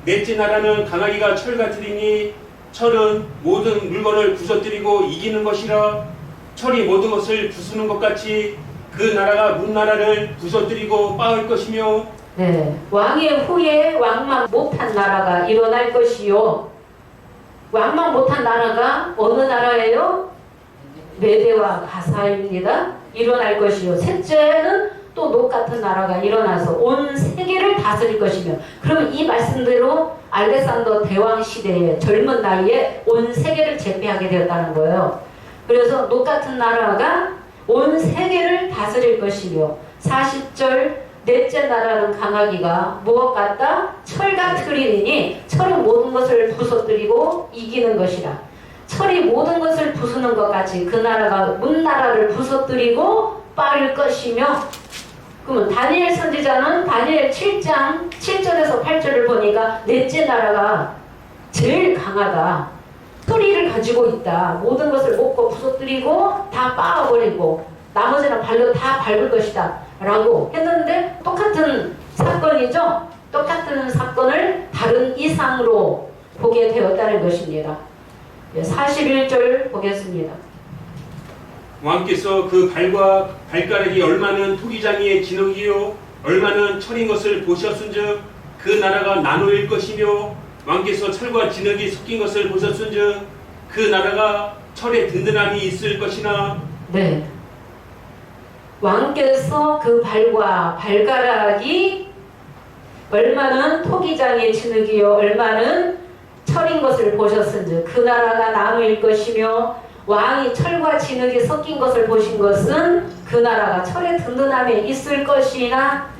넷째 나라는 강아지가 철 같으리니 철은 모든 물건을 부서뜨리고 이기는 것이라 철이 모든 것을 부수는 것 같이 그 나라가 문나라를 부서뜨리고 빠을 것이며 왕의 후에 왕만 못한 나라가 일어날 것이요 왕만 못한 나라가 어느 나라예요? 메대와 가사입니다. 일어날 것이요 셋째는 또 녹 같은 나라가 일어나서 온 세계를 다스릴 것이며 그러면 이 말씀대로 알렉산더 대왕 시대에 젊은 나이에 온 세계를 제패하게 되었다는 거예요. 그래서 녹 같은 나라가 온 세계를 다스릴 것이며 40절 넷째 나라는 강하기가 무엇 같다? 철 같으리니 철은 모든 것을 부서뜨리고 이기는 것이라. 철이 모든 것을 부수는 것 같이 그 나라가 문나라를 부서뜨리고 빠를 것이며 그러면 다니엘 선지자는 다니엘 7장 7절에서 8절을 보니까 넷째 나라가 제일 강하다. 소리를 가지고 있다. 모든 것을 먹고 부서뜨리고 다 빻아버리고 나머지는 발로 다 밟을 것이다. 라고 했는데 똑같은 사건이죠. 똑같은 사건을 다른 이상으로 보게 되었다는 것입니다. 41절 보겠습니다. 왕께서 그 발과 발가락이 얼마는 토기장이의 진흙이요 얼마는 철인 것을 보셨은즉 그 나라가 나누일 것이며 왕께서 철과 진흙이 섞인 것을 보셨은즉 그 나라가 철의 든든함이 있을 것이나 왕께서 그 발과 발가락이 얼마는 토기장의 진흙이요 얼마는 철인 것을 보셨은즉 그 나라가 나누일 것이며 왕이 철과 진흙이 섞인 것을 보신 것은 그 나라가 철의 든든함에 있을 것이나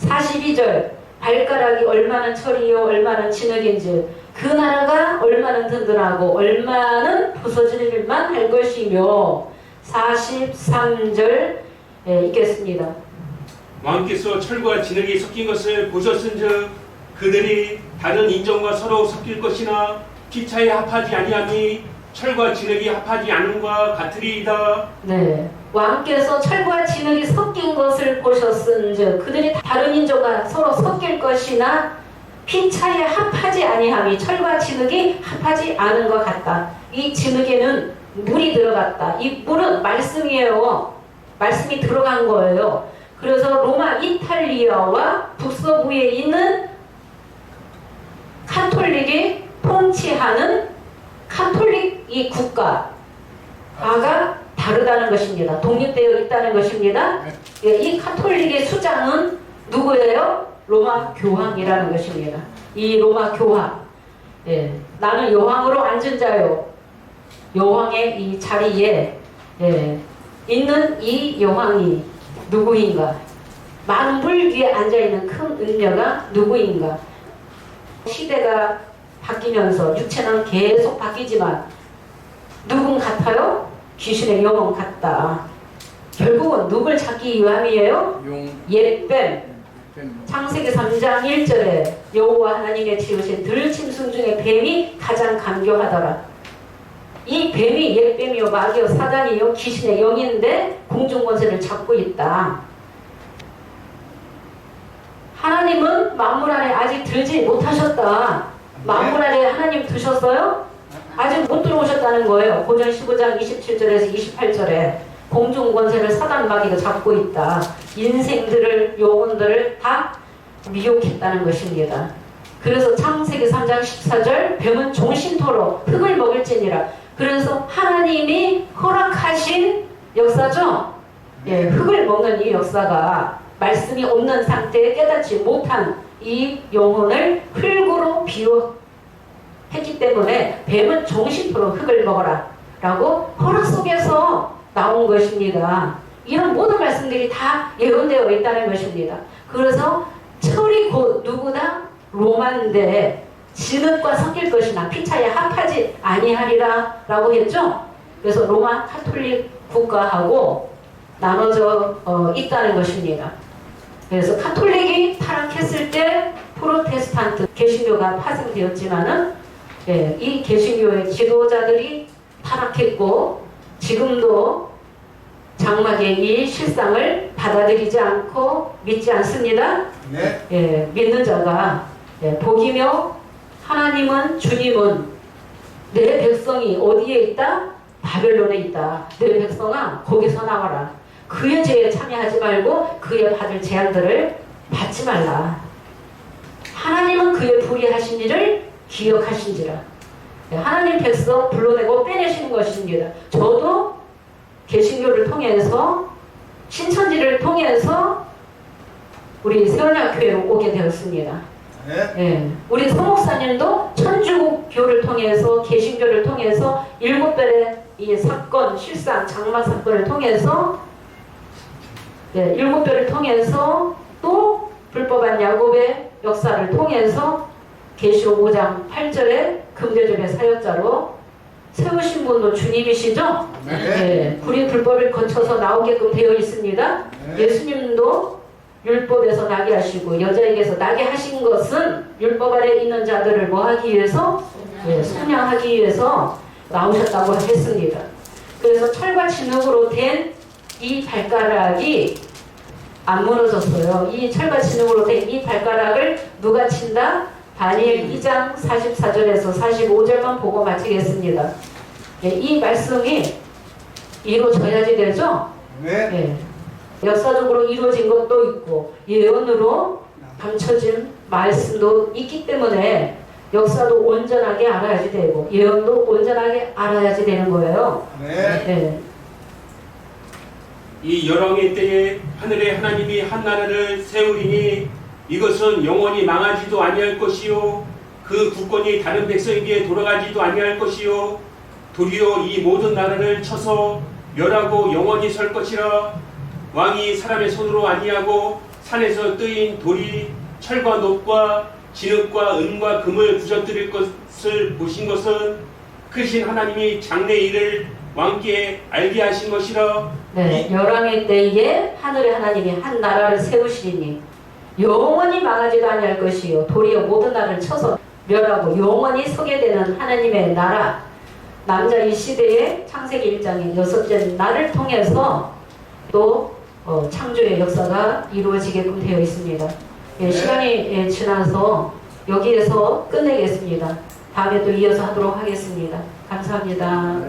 42절 발가락이 얼마는 철이요 얼마는 진흙인지 그 나라가 얼마는 든든하고 얼마는 부서질만 할 것이며 43절 읽겠습니다. 왕께서 철과 진흙이 섞인 것을 보셨은즉 그들이 다른 인종과 서로 섞일 것이나 피차에 합하지 아니하니 철과 진흙이 합하지 않음과 같으리이다. 왕께서 철과 진흙이 섞인 것을 보셨은즉 그들이 다른 인종과 서로 섞일 것이나 피차에 합하지 아니함이 철과 진흙이 합하지 않은 것 같다. 이 진흙에는 물이 들어갔다. 이 물은 말씀이에요. 말씀이 들어간 거예요. 그래서 로마 이탈리아와 북서부에 있는 카톨릭이 통치하는 카톨릭 이 국가 다가 다르다는 것입니다. 독립되어 있다는 것입니다. 예, 이 가톨릭의 수장은 누구예요? 로마 교황이라는 것입니다. 이 로마 교황, 예, 나는 여왕으로 앉은 자요. 여왕의 이 자리에 예, 있는 이 여왕이 누구인가? 많은 물 위에 앉아있는 큰 은녀가 누구인가? 시대가 바뀌면서 육체는 계속 바뀌지만 누군 같아요? 귀신의 영혼 같다. 결국은 누굴 찾기 위함이에요? 옛뱀. 창세기 3장 1절에 여호와 하나님의 지으신 들짐승 중에 뱀이 가장 간교하더라. 이 뱀이 옛뱀이요 마귀요 사단이요 귀신의 영인데 공중권세를 잡고 있다. 하나님은 만물 안에 아직 들지 못하셨다. 만물 안에 하나님 두셨어요? 아직 못 들어오셨다는 거예요. 고전 15장 27절에서 28절에 공중권세를 사단 마귀가 잡고 있다. 인생들을 영혼들을 다 미혹했다는 것입니다. 그래서 창세기 3장 14절 뱀은 종신토록 흙을 먹을지니라. 그래서 하나님이 허락하신 역사죠. 예, 흙을 먹는 이 역사가 말씀이 없는 상태에 깨닫지 못한 이 영혼을 흙으로 비유했기 때문에 뱀은 종신토록 흙을 먹어라 라고 허락 속에서 나온 것입니다. 이런 모든 말씀들이 다 예언되어 있다는 것입니다. 그래서 철이 곧 누구다? 로마인데 진흙과 섞일 것이나 피차에 합하지 아니하리라 라고 했죠. 그래서 로마 카톨릭 국가하고 나눠져 있다는 것입니다. 그래서 카톨릭이 타락했을 때 프로테스탄트 개신교가 파생되었지만은 예, 이 개신교의 지도자들이 타락했고 지금도 장막의 이 실상을 받아들이지 않고 믿지 않습니다. 네. 예, 믿는 자가 예, 복이며 하나님은 주님은 내 백성이 어디에 있다? 바벨론에 있다. 내 백성아 거기서 나와라. 그의 죄에 참여하지 말고 그의 받을 재앙들을 받지 말라. 하나님은 그의 불의하신 일을 기억하신지라. 하나님 백성 불러내고 빼내시는 것입니다. 저도 개신교를 통해서 신천지를 통해서 우리 세원야교회로 오게 되었습니다. 네. 예, 우리 서목사님도 천주교를 통해서 개신교를 통해서 7별의 이 사건 실상 장막 사건을 통해서 예, 7별을 통해서 또 불법한 야곱의 역사를 통해서 계시록 5장 8절에 금대접의 사역자로 세우신 분도 주님이시죠? 네. 예, 우리 불법을 거쳐서 나오게끔 되어 있습니다. 네. 예수님도 율법에서 나게 하시고 여자에게서 나게 하신 것은 율법 아래 있는 자들을 뭐 하기 위해서? 예, 속량하기 위해서 나오셨다고 했습니다. 그래서 철과 진흙으로 된 이 발가락이 안 무너졌어요. 이 철과 진흙으로 된 이 발가락을 누가 친다? 다니엘 2장 44절에서 45절만 보고 마치겠습니다. 예, 이 말씀이 이루어져야지 되죠? 네. 예, 역사적으로 이루어진 것도 있고 예언으로 감춰진 말씀도 있기 때문에 역사도 온전하게 알아야지 되고 예언도 온전하게 알아야지 되는 거예요. 네. 예. 이 열왕의 때에 하늘의 하나님이 한 나라를 세우리니 이것은 영원히 망하지도 아니할 것이요 그 국권이 다른 백성에게 돌아가지도 아니할 것이요 도리어 이 모든 나라를 쳐서 멸하고 영원히 설 것이라. 왕이 사람의 손으로 아니하고 산에서 뜨인 돌이 철과 녹과 진흙과 은과 금을 부셔뜨릴 것을 보신 것은 크신 하나님이 장래 일을 왕께 알게 하신 것이라. 네, 열왕의 때에 하늘의 하나님이 한 나라를 세우시리니 영원히 망하지도 아니할 것이요 도리어 모든 나라를 쳐서 멸하고 영원히 서게 되는 하나님의 나라. 남자 이 시대의 창세기 1장의 6째 날을 통해서 또 창조의 역사가 이루어지게끔 되어 있습니다. 예, 시간이 지나서 여기에서 끝내겠습니다. 다음에 또 이어서 하도록 하겠습니다. 감사합니다. 네.